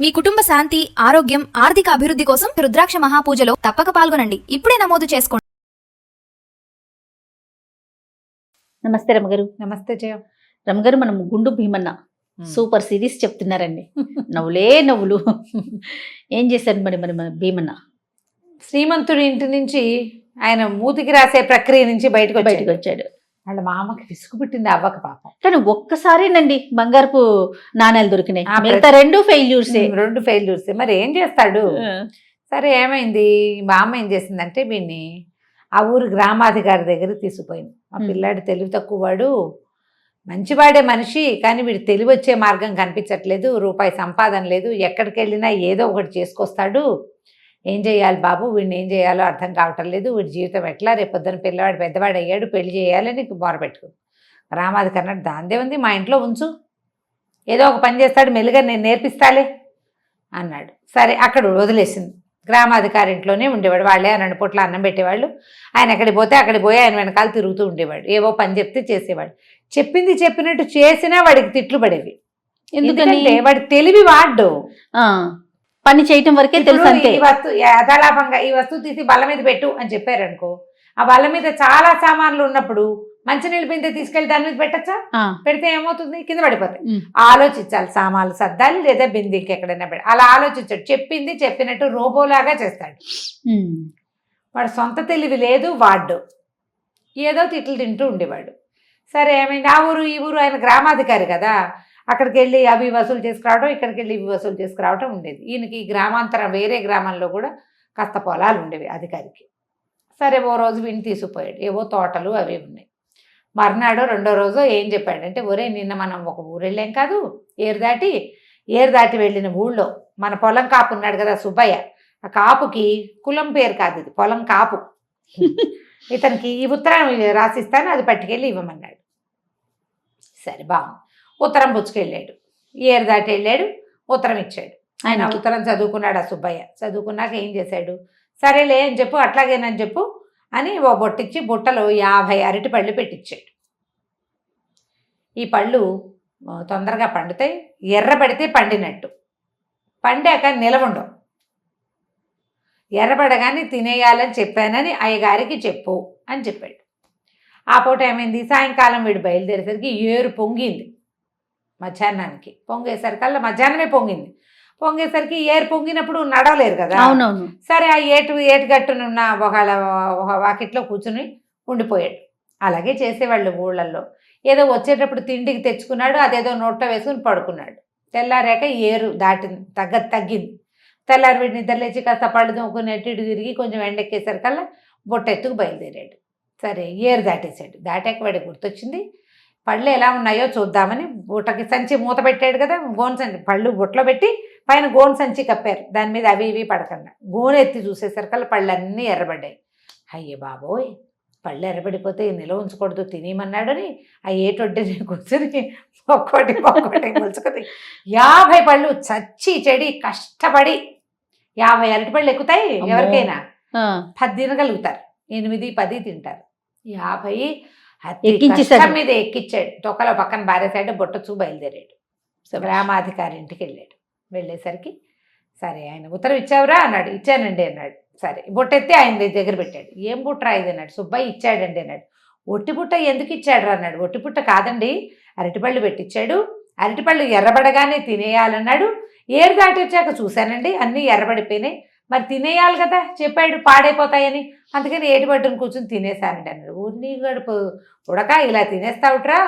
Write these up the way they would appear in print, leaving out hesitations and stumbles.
మీ కుటుంబ శాంతి, ఆరోగ్యం, ఆర్థిక అభివృద్ధి కోసం రుద్రాక్ష మహాపూజలో తప్పక పాల్గొనండి. ఇప్పుడే నమోదు చేసుకోండి. నమస్తే రమగారు. నమస్తే జయ. రమగారు, మనం గుండు భీమన్న సూపర్ సిరీస్ చెప్తున్నారండి. నవ్వులే నవ్వులు. ఏం చేశారు మరి మరి మన భీమన్న? శ్రీమంతుడి ఇంటి నుంచి ఆయన మూతికి రాసే ప్రక్రియ నుంచి బయటకు వచ్చాడు. వాళ్ళ మామకి విసుగు పుట్టింది అవ్వక పాపం. కానీ ఒక్కసారేనండి బంగారపు నాణాలు దొరికినాయి, మిగతా రెండు ఫెయిల్యూర్సే. మరి ఏం చేస్తాడు? సరే ఏమైంది, మా అమ్మ ఏం చేసిందంటే వీడిని ఆ ఊరు గ్రామాధికారి దగ్గరికి తీసుకుపోయింది. మా పిల్లాడు తెలివి తక్కువ వాడు, మంచివాడే మనిషి, కానీ వీడు తెలివి వచ్చే మార్గం కనిపించట్లేదు, రూపాయి సంపాదన లేదు, ఎక్కడికి వెళ్ళినా ఏదో ఒకటి చేసుకొస్తాడు, ఏం చేయాలి బాబు, వీడిని ఏం చేయాలో అర్థం కావటం లేదు, వీడి జీవితం ఎట్లా, రేపొద్దున పిల్లవాడు పెద్దవాడు అయ్యాడు, పెళ్లి చేయాలని మొరపెట్టుకుంది. గ్రామాధికారి అన్నాడు, దాందే ఉంది, మా ఇంట్లో ఉంచు, ఏదో ఒక పని చేస్తాడు, మెల్లిగా నేను నేర్పిస్తాలే అన్నాడు. సరే అక్కడ వదిలేసింది. గ్రామాధికారి ఇంట్లోనే ఉండేవాడు. వాళ్ళే ఆయన పొట్ల అన్నం పెట్టేవాళ్ళు, ఆయన ఎక్కడికి పోతే అక్కడికి పోయి ఆయన వెనకాల తిరుగుతూ ఉండేవాడు, ఏవో పని చెప్తే చేసేవాడు. చెప్పింది చెప్పినట్టు చేసినా వాడికి తిట్లు పడేవి. ఎందుకంటే వాడి తెలివి వాడు, పని చేయటం వరకే తెలుసు. అంతే. ఈ వస్తువు యథాలాపంగా ఈ వస్తువు తీసి బల్ల మీద పెట్టు అని చెప్పారనుకో, ఆ బల్ల మీద చాలా సామాన్లు ఉన్నప్పుడు మంచినీళ్ళు పిండి తీసుకెళ్లి దాని మీద పెట్టచ్చా? పెడితే ఏమవుతుంది, కింద పడిపోతాయి. ఆలోచించాలి, సామాన్లు సర్దాలి లేదా బింది ఇంకెక్కడైనా పెట్టి, అలా ఆలోచించాడు. చెప్పింది చెప్పినట్టు రోబోలాగా చేస్తాడు. వాడు సొంత తెలివి లేదు, వాడు ఏదో తిట్లు తింటూ ఉండేవాడు. సరే ఏమైంది, ఆ ఊరు ఈ ఊరు, ఆయన గ్రామాధికారి కదా, అక్కడికి వెళ్ళి అవి వసూలు చేసుకురావడం, ఇక్కడికి వెళ్ళి ఇవి వసూలు చేసుకురావడం ఉండేది. ఈయనకి గ్రామాంతరం వేరే గ్రామంలో కూడా కాస్త పొలాలు ఉండేవి అధికారికి. సరే ఓ రోజు వీడిని తీసుకుపోయాడు, ఏవో తోటలు అవి ఉన్నాయి. మర్నాడు రెండో రోజు ఏం చెప్పాడంటే, ఒరే నిన్న మనం ఒక ఊరు వెళ్ళాం కాదు, ఏరు దాటి వెళ్ళిన ఊళ్ళో మన పొలం కాపు ఉన్నాడు కదా సుబ్బయ్య, ఆ కాపుకి కులం పేరు కాదు, ఇది పొలం కాపు, ఇతనికి ఈ ఉత్తరం రాసిస్తాను, అది పట్టుకెళ్ళి ఇవ్వమన్నాడు. సరే బాగుంది. ఉత్తరం పుచ్చుకెళ్ళాడు, ఏరు దాటి వెళ్ళాడు, ఉత్తరం ఇచ్చాడు. ఆయన ఉత్తరం చదువుకున్నాడు ఆ సుబ్బయ్య. చదువుకున్నాక ఏం చేశాడు, సరేలే అని చెప్పు, అట్లాగేనని చెప్పు అని ఓ బొట్టిచ్చి బుట్టలో 50 అరటి పళ్ళు పెట్టించాడు. ఈ పళ్ళు తొందరగా పండుతాయి, ఎర్రబడితే పండినట్టు, పండాక నిలవండవు, ఎర్రబడగానే తినేయాలని చెప్పానని అయ్యగారికి చెప్పు అని చెప్పాడు. ఆ పూట ఏమైంది, సాయంకాలం వీడు బయలుదేరేసరికి ఏరు పొంగింది. మధ్యాహ్నానికి పొంగేసరికల్లా మధ్యాహ్నమే పొంగింది. పొంగేసరికి ఏరు పొంగినప్పుడు నడవలేరు కదా. అవునవును. సరే ఆ ఏటుగట్టునున్న ఒక వాకిట్లో కూర్చుని ఉండిపోయాడు. అలాగే చేసేవాళ్ళు ఊళ్ళల్లో. ఏదో వచ్చేటప్పుడు తిండికి తెచ్చుకున్నాడు, అదేదో నోట్లో వేసుకుని పడుకున్నాడు. తెల్లారాక ఏరు తగ్గింది. తెల్లారి వీడి నిద్ర లేచి కాస్త పళ్ళు తోముకుని అటు ఇటు తిరిగి కొంచెం ఎండెక్కేసరికల్లా బొట్టెత్తుకు బయలుదేరాడు. సరే ఏరు దాటేశాడు. దాటాక వాడికి గుర్తొచ్చింది, పళ్ళు ఎలా ఉన్నాయో చూద్దామని బుట్టకి సంచి మూత పెట్టాడు కదా, గోను సంచి, పళ్ళు బుట్టలో పెట్టి పైన గోను సంచి కప్పారు, దాని మీద అవి ఇవి పడకుండా. గోను ఎత్తి చూసేసరికల్లా పళ్ళు అన్నీ ఎర్రబడ్డాయి. అయ్యే బాబోయ్, పళ్ళు ఎర్రబడిపోతే నిల్వ ఉంచకూడదు, తినేయమన్నాడని ఆ ఏటొడ్డిని కూర్చొని ఒక్కోటి ములుచుకుని 50 పళ్ళు చచ్చి చెడి కష్టపడి 50 అరటిపళ్ళు ఎక్కుతాయి ఎవరికైనా, 10 తినగలుగుతారు, 8, 10 తింటారు. 50 మీద ఎక్కిచ్చాడు. తొక్కలో పక్కన బారేసాడు, బొట్టచూ బయలుదేరాడు. గ్రామాధికారి ఇంటికి వెళ్ళాడు. వెళ్ళేసరికి సరే ఆయన ఉత్తరం ఇచ్చావురా అన్నాడు. ఇచ్చానండి అన్నాడు. సరే బొట్టెత్తి ఆయన దగ్గర పెట్టాడు. ఏం బుట్టరా ఇది అన్నాడు. సుబ్బయ్య ఇచ్చాడండి అన్నాడు. ఒట్టి బుట్ట ఎందుకు ఇచ్చాడు అన్నాడు. ఒట్టి బుట్ట కాదండి, అరటిపళ్ళు పెట్టించాడు, అరటిపళ్ళు ఎర్రబడగానే తినేయాలన్నాడు, ఏరు దాటి వచ్చాక చూశానండి అన్నీ ఎర్రబడిపోయినాయి, మరి తినేయాలి కదా చెప్పాడు, పాడైపోతాయని, అందుకని ఏటిపట్టును కూర్చొని తినేశానండి అన్నాడు. ఊరిని గడుపు ఉడక ఇలా తినేస్తావుట్రా,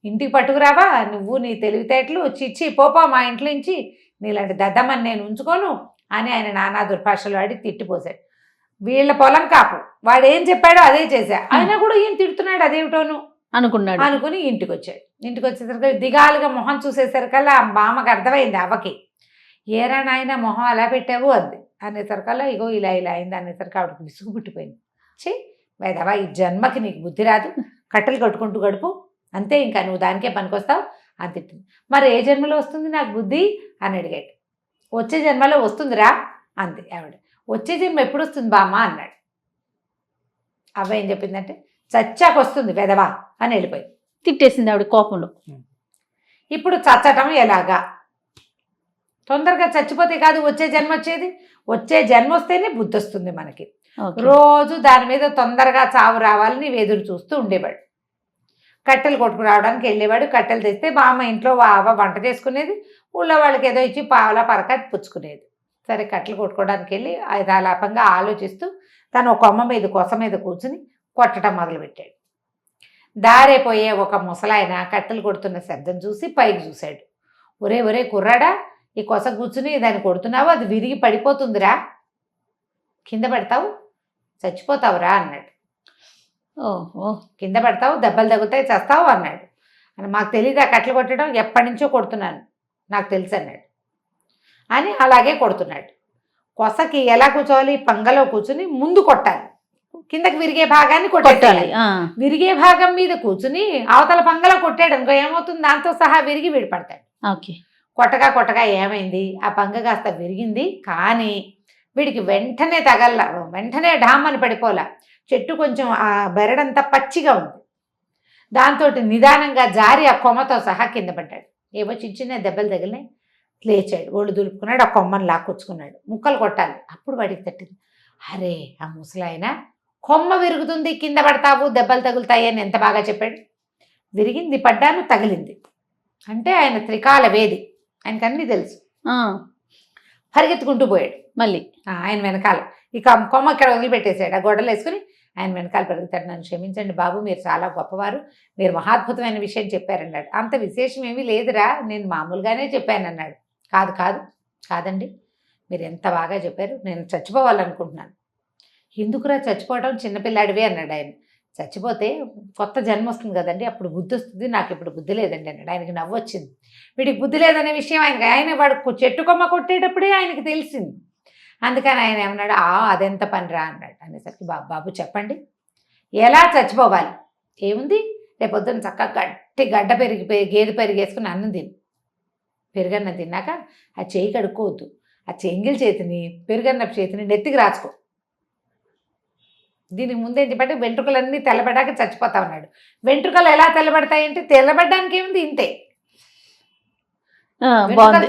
ఇంటికి పట్టుకురావా నువ్వు, నీ తెలివితేటలు, చిచ్చి పోపా మా ఇంట్లో నుంచి, నీలాంటి దద్దమ్మని నేను ఉంచుకోను అని ఆయన నానా దుర్భాషలు వాడి తిట్టిపోసాడు. వీళ్ళ పొలం కాపు, వాడు ఏం చెప్పాడో అదే చేశా, ఆయన కూడా ఈయన తిడుతున్నాడు అదేమిటోను అనుకుని ఇంటికి వచ్చాడు. ఇంటికి వచ్చేసరికి దిగాలుగా మొహం చూసేసరికల్లా ఆ మామకు అర్థమైంది అవ్వకి. ఏరా నాయన మొహం అలా పెట్టావు అంది. అనేసరికల్లా ఇగో ఇలా అయింది అనేసరికి ఆవిడకి విసుగు పుట్టిపోయింది. ఛీ వేదవా, ఈ జన్మకి నీకు బుద్ధి రాదు, కట్టెలు కట్టుకుంటూ గడుపు అంతే, ఇంకా నువ్వు దానికే పనికొస్తావు అని తిట్టింది. మరి ఏ జన్మలో వస్తుంది నాకు బుద్ధి అని అడిగాడు. వచ్చే జన్మలో వస్తుందిరా అంది ఆవిడ. వచ్చే జన్మ ఎప్పుడు వస్తుంది బామ్మ అన్నాడు. అవ్వ ఏం చెప్పిందంటే, చచ్చాక వస్తుంది వెదవా అని వెళ్ళిపోయింది. తిట్టేసింది ఆవిడ కోపంలో. ఇప్పుడు చచ్చటం ఎలాగా తొందరగా చచ్చిపోతే కాదు వచ్చే జన్మ వచ్చేది. వచ్చే జన్మ వస్తేనే బుద్ధి వస్తుంది మనకి. ఓకే. రోజు దాని మీద తొందరగా చావు రావాలని ఎదురు చూస్తూ ఉండేవాడు. కట్టెలు కొట్టుకు రావడానికి వెళ్ళేవాడు. కట్టెలు తెస్తే బామ్మ ఇంట్లో వంట చేసుకునేది. ఊళ్ళో వాళ్ళకి ఏదో ఇచ్చి పావలా పరక పుచ్చుకునేది. సరే కట్టెలు కొట్టుకోవడానికి వెళ్ళి యథాలాపంగా ఆలోచిస్తూ తను ఒక కొస మీద కూర్చుని కొట్టడం మొదలుపెట్టాడు. దారైపోయే ఒక ముసలాయన కట్టెలు కొడుతున్న శబ్దం చూసి పైకి చూశాడు. ఒరే ఒరే కుర్రాడా, ఈ కొస కూర్చుని దాన్ని కొడుతున్నావు, అది విరిగి పడిపోతుందిరా, కింద పడతావు, చచ్చిపోతావురా అన్నాడు. ఓహో. కింద పడతావు, దెబ్బలు తగ్గుతాయి, చస్తావు అన్నాడు. అని మాకు తెలియదు ఆ కట్టెలు కొట్టడం, ఎప్పటి నుంచో కొడుతున్నాను, నాకు తెలుసు అన్నాడు. అని అలాగే కొడుతున్నాడు. కొసకి ఎలా కూర్చోవాలి, పంగలో కూర్చుని ముందు కొట్టాలి, కిందకి విరిగే భాగాన్ని కొట్టాలి. విరిగే భాగం మీద కూర్చుని అవతల పంగలో కొట్టాడు అనుకో ఏమవుతుంది, దాంతో సహా విరిగి విడిపడతాడు. ఓకే. కొట్టగా ఏమైంది, ఆ పంగ కాస్త విరిగింది. కానీ వీడికి వెంటనే ఢామని పడిపోలా. చెట్టు కొంచెం ఆ బెరడంతా పచ్చిగా ఉంది. దాంతో నిదానంగా జారి ఆ కొమ్మతో సహా కింద పడ్డాడు. ఏవో చిన్న దెబ్బలు తగిలినాయి. లేచాడు, ఒళ్ళు దులుపుకున్నాడు, ఆ కొమ్మని లాక్కొచ్చుకున్నాడు. ముక్కలు కొట్టాలి. అప్పుడు వాడికి తట్టింది, అరే ఆ ముసలాయన కొమ్మ విరుగుతుంది, కింద పడతావు, దెబ్బలు తగులుతాయి అని ఎంత బాగా చెప్పాడు. విరిగింది, పడ్డాను, తగిలింది అంటే ఆయన త్రికాల వేది, ఆయనకు అన్నీ తెలుసు. పరిగెత్తుకుంటూ పోయాడు మళ్ళీ ఆయన వెనకాల. ఇక కొమ్మ ఇక్కడ వదిలిపెట్టేశాడు. ఆ గొడవలు వేసుకుని ఆయన వెనకాల పెరుగుతాడు. నన్ను క్షమించండి బాబు, మీరు చాలా గొప్పవారు, మీరు మహాద్భుతమైన విషయం చెప్పారన్నాడు. అంత విశేషం ఏమీ లేదురా, నేను మామూలుగానే చెప్పానన్నాడు. కాదండి, మీరు ఎంత బాగా చెప్పారు, నేను చచ్చిపోవాలనుకుంటున్నాను. ఎందుకురా చచ్చిపోవడం, చిన్నపిల్లాడివే అన్నాడు ఆయన. చచ్చిపోతే కొత్త జన్మ వస్తుంది కదండి, అప్పుడు బుద్ధి వస్తుంది, నాకు ఇప్పుడు బుద్ధి లేదండి అన్నాడు. ఆయనకి నవ్వు వచ్చింది. వీడికి బుద్ధి లేదనే విషయం ఆయన వాడు చెట్టు కొమ్మ కొట్టేటప్పుడే ఆయనకి తెలిసింది. అందుకని ఆయన ఏమన్నాడు, అదెంత పనిరా అన్నాడు. అనేసరికి బాబు చెప్పండి, ఎలా చచ్చిపోవాలి? ఏముంది, రేపొద్దున చక్కగా గడ్డ గేదె పెరిగేసుకుని అన్నం తిని, పెరుగన్నం తిన్నాక ఆ చేయి కడుక్కోవద్దు, ఆ చెంగిల్ చేతిని పెరుగన్నపు చేతిని నెత్తికి రాసుకో. దీనికి ముందేంటి అంటే వెంట్రుకలన్నీ తెల్లబడ్డాక చచ్చిపోతా ఉన్నాడు. వెంట్రుకలు ఎలా తెల్లబడతాయంటే తెల్లబడ్డానికి ఏముంది, ఇంతే.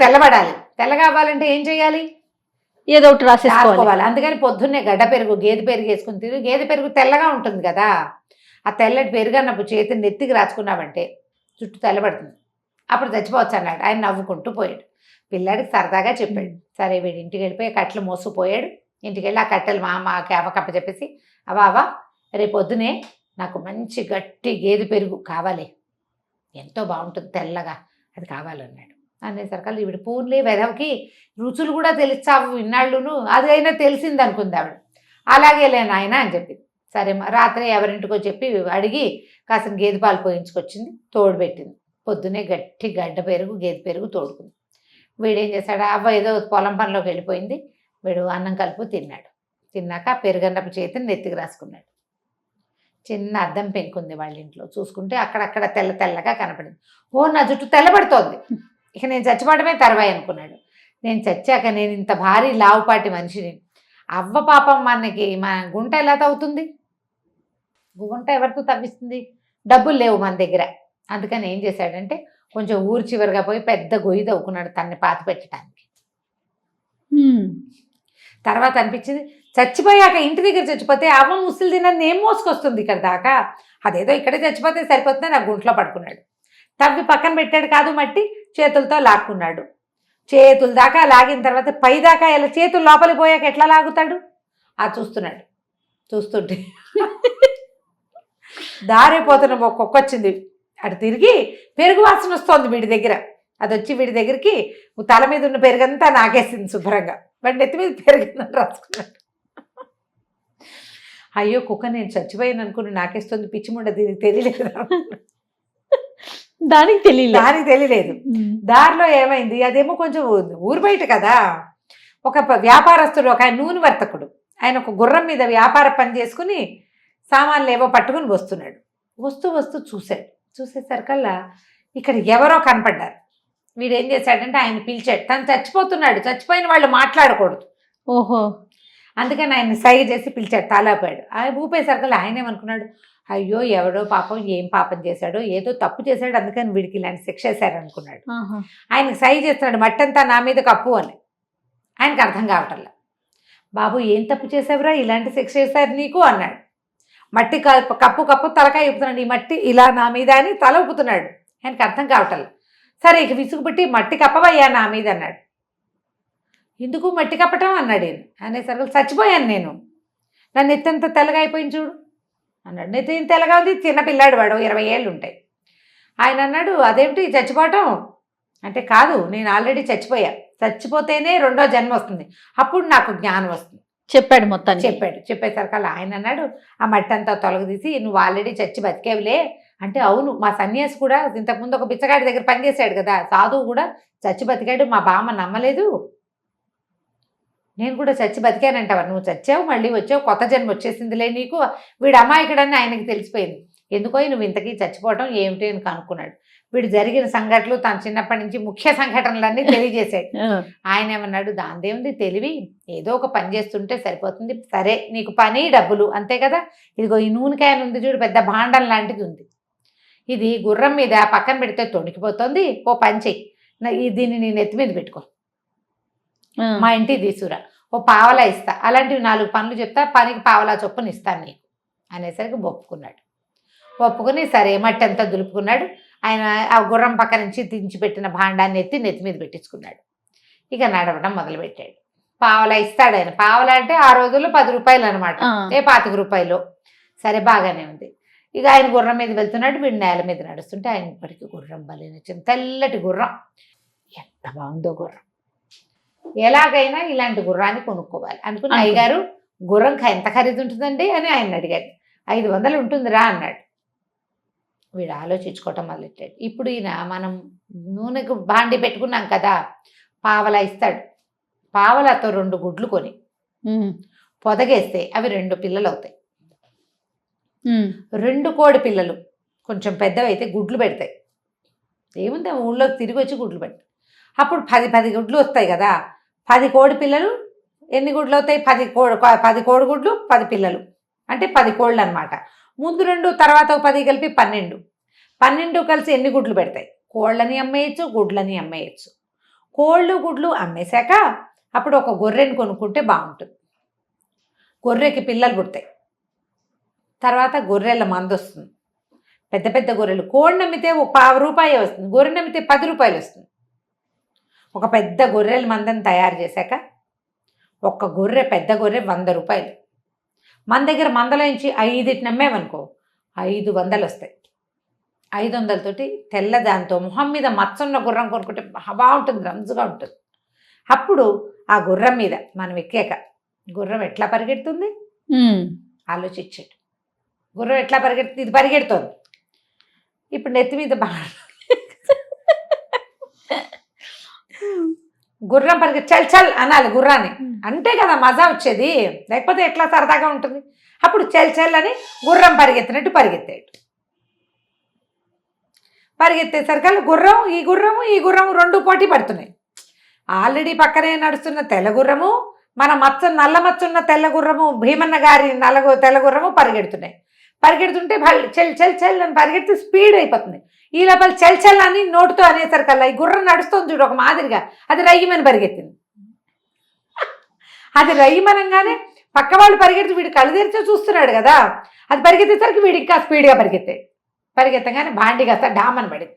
తెల్లబడాలి. తెల్ల కావాలంటే ఏం చేయాలి, ఏదో ఒకటి రాసుకోవాలి. అందుకని పొద్దున్నే గడ్డ పెరుగు గేదె పెరుగు వేసుకుని తిని, గేదె పెరుగు తెల్లగా ఉంటుంది కదా, ఆ తెల్లటి పెరుగన్నప్పుడు చేతిని నెత్తికి రాసుకున్నామంటే చుట్టూ తెల్లబడుతుంది, అప్పుడు చచ్చిపోవచ్చు అన్నాడు. ఆయన నవ్వుకుంటూ పోయాడు. పిల్లాడికి సరదాగా చెప్పాడు. సరే వీడి ఇంటికి వెళ్ళిపోయి కట్టెలు మోసుకుపోయాడు. ఇంటికి వెళ్ళి ఆ కట్టెలు మా అమ్మ కప్ప చెప్పేసి, అవ్వ రేపు పొద్దునే నాకు మంచి గట్టి గేదె పెరుగు కావాలి, ఎంతో బాగుంటుంది తెల్లగా, అది కావాలన్నాడు. అనేసరికి ఈవిడ పూర్లే వెదవకి రుచులు కూడా తెలిసావు ఇన్నాళ్ళును, అది అయినా తెలిసింది అనుకుంది ఆవిడ. అలాగే నాయన అని చెప్పింది. సరే రాత్రి ఎవరింటికో చెప్పి అడిగి కాసిన గేదె పాలు పోయించుకొచ్చింది, తోడు పెట్టింది. పొద్దునే గట్టి గడ్డ పెరుగు గేదె పెరుగు తోడుకుంది. వీడేం చేశాడు, అవ్వ ఏదో పొలం పనిలోకి వెళ్ళిపోయింది, వీడు అన్నం కలుపు తిన్నాడు. తిన్నాక పెరుగన్నపు చేతిని నెత్తికి రాసుకున్నాడు. చిన్న అద్దం పెంకుంది వాళ్ళ ఇంట్లో. చూసుకుంటే అక్కడక్కడ తెల్లగా కనపడింది. నా జుట్టు తెల్లబడుతోంది, ఇక నేను చచ్చిపోవడమే తర్వాయి అనుకున్నాడు. నేను చచ్చాక నేను ఇంత భారీ లావుపాటి మనిషిని, అవ్వ పాపం మనకి మన గుంట ఎలా తవ్వుతుంది, గుంట ఎవరితో తవ్విస్తుంది, డబ్బులు లేవు మన దగ్గర. అందుకని ఏం చేశాడంటే కొంచెం ఊరు చివరిగా పోయి పెద్ద గొయ్యి తవ్వుకున్నాడు తన్ని పాతి పెట్టడానికి. తర్వాత అనిపించింది, చచ్చిపోయాక ఇంటి దగ్గర చచ్చిపోతే అవ్వ ముసలి తినని ఏం మోసుకొస్తుంది ఇక్కడ దాకా, అదేదో ఇక్కడే చచ్చిపోతే సరిపోతుందని నా గుంట్లో పడుకున్నాడు. తవ్వి పక్కన పెట్టాడు కాదు మట్టి, చేతులతో లాక్కున్నాడు. చేతుల దాకా లాగిన తర్వాత పై దాకా ఇలా చేతులు లోపలికి పోయాక ఎట్లా లాగుతాడు, అది చూస్తున్నాడు. చూస్తుంటే దారైపోతున్న ఒక కుక్క వచ్చింది, అటు తిరిగి పెరుగు వాసన వస్తోంది వీడి దగ్గర. అది వచ్చి వీడి దగ్గరికి తల మీద ఉన్న పెరుగంతా నాకేసింది శుభ్రంగా. వాడి నెత్తి మీద పెరుగంతా రాసుకున్నాడు. అయ్యో కుక్క నేను చచ్చిపోయాను అనుకుని నాకేస్తుంది, పిచ్చిముండ దీనికి తెలియలేదు. దానికి తెలియలేదు. దారిలో ఏమైంది, అదేమో కొంచెం ఊరు బయట కదా, ఒక వ్యాపారస్తుడు, ఒక నూనె వర్తకుడు, ఆయన ఒక గుర్రం మీద వ్యాపార పని చేసుకుని సామాన్లు ఏవో పట్టుకుని వస్తున్నాడు. వస్తూ చూశాడు. చూసేసరికల్లా ఇక్కడ ఎవరో కనపడ్డారు. వీడేం చేశాడంటే ఆయన పిలిచాడు. తను చచ్చిపోతున్నాడు, చచ్చిపోయిన వాళ్ళు మాట్లాడకూడదు. ఓహో. అందుకని ఆయన సైగ చేసి పిలిచాడు, తాలాపాడు. ఆయన ఊపేసరికి ఆయన ఏమనుకున్నాడు, అయ్యో ఎవడో పాపం ఏం పాపం చేశాడో, ఏదో తప్పు చేశాడు, అందుకని వీడికి ఇలాంటి శిక్ష వేశారు అనుకున్నాడు. ఆయనకు సైగ చేస్తున్నాడు, మట్టంతా నా మీద కప్పు అని. ఆయనకు అర్థం కావటంలా. బాబు ఏం తప్పు చేసావురా, ఇలాంటి శిక్ష వేశారు నీకు అన్నాడు. మట్టి కప్పు కప్పు తలకాయ ఊపుతున్నాడు, ఈ మట్టి ఇలా నా మీద అని తల ఊపుతున్నాడు. ఆయనకు అర్థం కావటంలా. సరే ఇక విసుగు పెట్టి మట్టి కప్పవయ్యా నా మీద అన్నాడు. ఎందుకు మట్టి కప్పటం అన్నాడు ఈయన. అనేసరికి చచ్చిపోయాను నేను, నన్ను ఎత్తంత తెల్లగా అయిపోయింది చూడు అన్నాడు. నెత్తి తెల్లగా ఉంది, చిన్నపిల్లాడు వాడు, 20 ఏళ్ళు ఉంటాయి. ఆయన అన్నాడు, అదేమిటి చచ్చిపోవటం అంటే, కాదు నేను ఆల్రెడీ చచ్చిపోయా, చచ్చిపోతేనే రెండో జన్మ వస్తుంది, అప్పుడు నాకు జ్ఞానం వస్తుంది చెప్పాడు మొత్తాన్ని. చెప్పేసరికి ఆయన అన్నాడు, ఆ మట్టి అంతా తొలగదీసి నువ్వు ఆల్రెడీ చచ్చి బతికేవులే అంటే, అవును మా సన్యాసి కూడా ఇంతకుముందు ఒక బిచ్చగాడి దగ్గర పనిచేశాడు కదా, సాధువు కూడా చచ్చి బతికాడు, మా బామ్మ నమ్మలేదు, నేను కూడా చచ్చి బతికానంటావా, నువ్వు చచ్చావు మళ్ళీ వచ్చావు, కొత్త జన్మ వచ్చేసిందిలే నీకు, వీడు అమాయకుడని ఆయనకి తెలిసిపోయింది. ఎందుకో నువ్వు ఇంతకీ చచ్చిపోవటం ఏమిటి అని కనుక్కున్నాడు. వీడు జరిగిన సంఘటనలు తన చిన్నప్పటి నుంచి ముఖ్య సంఘటనలన్నీ తెలియజేశాడు. ఆయన ఏమన్నాడు, దాందేముంది తెలివి, ఏదో ఒక పని చేస్తుంటే సరిపోతుంది, సరే నీకు పని డబ్బులు అంతే కదా, ఇదిగో ఈ నూనెకాయను ఉంది చూడు, పెద్ద భాండం లాంటిది ఉంది, ఇది గుర్రం మీద పక్కన పెడితే తొణికిపోతుంది, ఓ పని చెయ్యి, దీన్ని నీ నెత్తి మీద పెట్టుకో, మా ఇంటికి తీసుకురా, ఓ పావలా ఇస్తా, అలాంటివి 4 పనులు చెప్తా, పనికి పావలా చొప్పున ఇస్తాను నీకు అనేసరికి ఒప్పుకున్నాడు. ఒప్పుకుని సరే మట్టి అంతా దులుపుకున్నాడు. ఆయన ఆ గుర్రం పక్క నుంచి దించిపెట్టిన భాండాన్ని ఎత్తి నెత్తి మీద పెట్టించుకున్నాడు. ఇక నడవడం మొదలుపెట్టాడు. పావలా ఇస్తాడు ఆయన. పావలా అంటే ఆ రోజుల్లో 10 రూపాయలు అనమాట, 25 రూపాయలు. సరే బాగానే ఉంది. ఇక ఆయన గుర్రం మీద వెళ్తున్నాడు, వీడు నేల మీద నడుస్తుంటే ఆయన ఇప్పటికీ గుర్రం భలే నచ్చింది. తెల్లటి గుర్రం, ఎంత బాగుందో గుర్రం, ఎలాగైనా ఇలాంటి గుర్రాన్ని కొనుక్కోవాలి అనుకుని, అయ్యగారు గుర్రం ఎంత ఖరీదు ఉంటుందండి అని ఆయన అడిగాడు. 500 ఉంటుందిరా అన్నాడు. వీడు ఆలోచించుకోవటం మొదలెట్టాడు. ఇప్పుడు ఈయన మనం నూనెకు బాండి పెట్టుకున్నాం కదా, పావలా ఇస్తాడు. పావలాతో 2 గుడ్లు కొని పొదగేస్తే అవి 2 పిల్లలు అవుతాయి. 2 కోడి పిల్లలు కొంచెం పెద్దవైతే గుడ్లు పెడతాయి. ఏముంది ఊళ్ళోకి తిరిగి వచ్చి గుడ్లు పెడతాయి. అప్పుడు 10 గుడ్లు వస్తాయి కదా, 10 కోడి పిల్లలు ఎన్ని గుడ్లు అవుతాయి, 10 కోడి గుడ్లు 10 పిల్లలు అంటే 10 కోళ్ళు అనమాట. ముందు 2 తర్వాత 10 కలిపి 12 కలిసి ఎన్ని గుడ్లు పెడతాయి, కోళ్ళని అమ్మేయచ్చు, గుడ్లని అమ్మేయచ్చు. కోళ్ళు గుడ్లు అమ్మేశాక అప్పుడు ఒక గొర్రెని కొనుక్కుంటే బాగుంటుంది. గొర్రెకి పిల్లలు పుడతాయి, తర్వాత గొర్రెల మందు వస్తుంది, పెద్ద పెద్ద గొర్రెలు. కోడి నమ్మితే ₹1 వస్తుంది, గొర్రె నమ్మితే ₹10 వస్తుంది. ఒక పెద్ద గొర్రెల మందని తయారు చేశాక ఒక్క గొర్రె, పెద్ద గొర్రె ₹100. మన దగ్గర మందలో నుంచి 5 నమ్మేవనుకో 500 వస్తాయి. 500 తోటి తెల్ల దాంతో మొహం మీద మచ్చన్న గుర్రం కొనుక్కుంటే బాగుంటుంది, రంజుగా ఉంటుంది. అప్పుడు ఆ గుర్రం మీద మనం ఎక్కాక గుర్రం ఎట్లా పరిగెడుతుంది ఆలోచించాడు. గుర్రం ఎట్లా పరిగెడుతుంది, ఇది పరిగెడుతోంది. ఇప్పుడు నెత్తి మీద గుర్రం పరిగెత్తి చల్ చల్ అనాలి గుర్రాన్ని, అంటే కదా మజా వచ్చేది, లేకపోతే ఎట్లా సరదాగా ఉంటుంది. అప్పుడు చల్ చల్ అని గుర్రం పరిగెత్తినట్టు పరిగెత్తాడు. పరిగెత్తేసరికి ఈ గుర్రము 2 పోటీ పడుతున్నాయి. ఆల్రెడీ పక్కనే నడుస్తున్న తెల్ల గుర్రము, మన నల్ల మచ్చున్న తెల్ల గుర్రము, భీమన్న గారి తెల్ల గుర్రము పరిగెడుతుంటే చెల్ చెల్ చెల్ అని పరిగెడితే స్పీడ్ అయిపోతుంది. ఈ లోపల చెల్ చెల్ అని నోటుతో అనేసరికల్లా ఈ గుర్రం నడుస్తుంది చూడు ఒక మాదిరిగా, అది రయ్యమని పరిగెత్తింది. అది రయ్యమనంగానే పక్క వాళ్ళు పరిగెడుతూ వీడు కళ్ళు తెరిచే చూస్తున్నాడు కదా, అది పరిగెత్తేసరికి వీడు ఇంకా స్పీడ్గా పరిగెత్తగానే బాండి కాస్త డామని పడింది.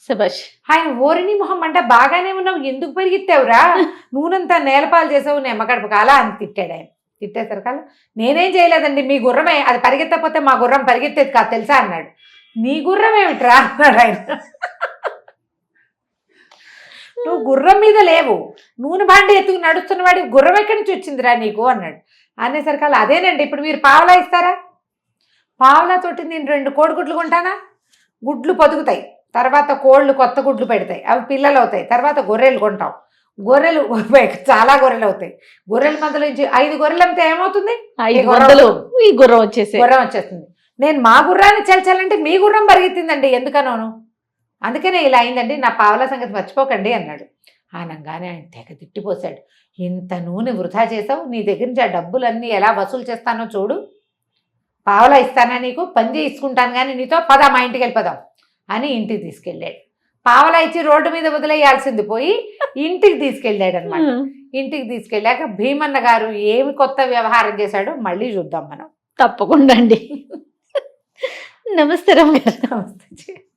శభాష్. ఆయన ఓరిని మొహం అంటే బాగానే ఉన్నావు, ఎందుకు పరిగెత్తావురా, నూనెంతా నేలపాలు చేసావు, నిమ్మకడుపు కాలా అని తిట్టాడు ఆయన. తిట్టేసరికల్లా నేనేం చేయలేదండి, మీ గుర్రమే, అది పరిగెత్తకపోతే మా గుర్రం పరిగెత్తేది కాదు తెలుసా అన్నాడు. నీ గుర్రం ఏమిట్రా అన్నాడు ఆయన. నువ్వు గుర్రం మీద లేవు, నూనె బాండి ఎత్తుకు నడుస్తున్న వాడి గుర్రం ఎక్కడి నుంచి వచ్చిందిరా నీకు అన్నాడు. అనేసరికల్లా అదేనండి, ఇప్పుడు మీరు పావలా ఇస్తారా, పావలాతోటి నేను 2 కోడిగుడ్లు కొంటానా, గుడ్లు పొదుగుతాయి, తర్వాత కోళ్ళు కొత్త గుడ్లు పెడతాయి, అవి పిల్లలు అవుతాయి, తర్వాత గొర్రెలు కొంటాం, గొర్రెలు చాలా గొర్రెలు అవుతాయి, గొర్రెల మధ్యలో నుంచి 5 గొర్రెలు అమ్మితే ఏమవుతుంది, ఈ గుర్రం వచ్చేస్తుంది. నేను మా గుర్రాన్ని చల్చాలంటే మీ గుర్రం పరిగెత్తిందండి ఎందుకనోను, అందుకనే ఇలా అయిందండి, నా పావలా సంగతి మర్చిపోకండి అన్నాడు. అనగానే ఆయన తెగ తిట్టిపోశాడు. ఇంత నూనె వృధా చేసావు, నీ దగ్గర నుంచి ఆ డబ్బులన్నీ ఎలా వసూలు చేస్తానో చూడు, పావలా ఇస్తానా నీకు, పని చేసుకుంటాను కానీ నీతో, పద మా ఇంటికి వెళ్ళిపోదాం అని ఇంటికి తీసుకెళ్ళాడు. పావలా ఇచ్చి రోడ్డు మీద వదిలేయాల్సింది పోయి ఇంటికి తీసుకెళ్ళాడు అనమాట. ఇంటికి తీసుకెళ్ళాక భీమన్న గారు ఏమి కొత్త వ్యవహారం చేశాడో మళ్ళీ చూద్దాం మనం. తప్పకుండా అండి. నమస్తే రమ్య గారు. నమస్తే.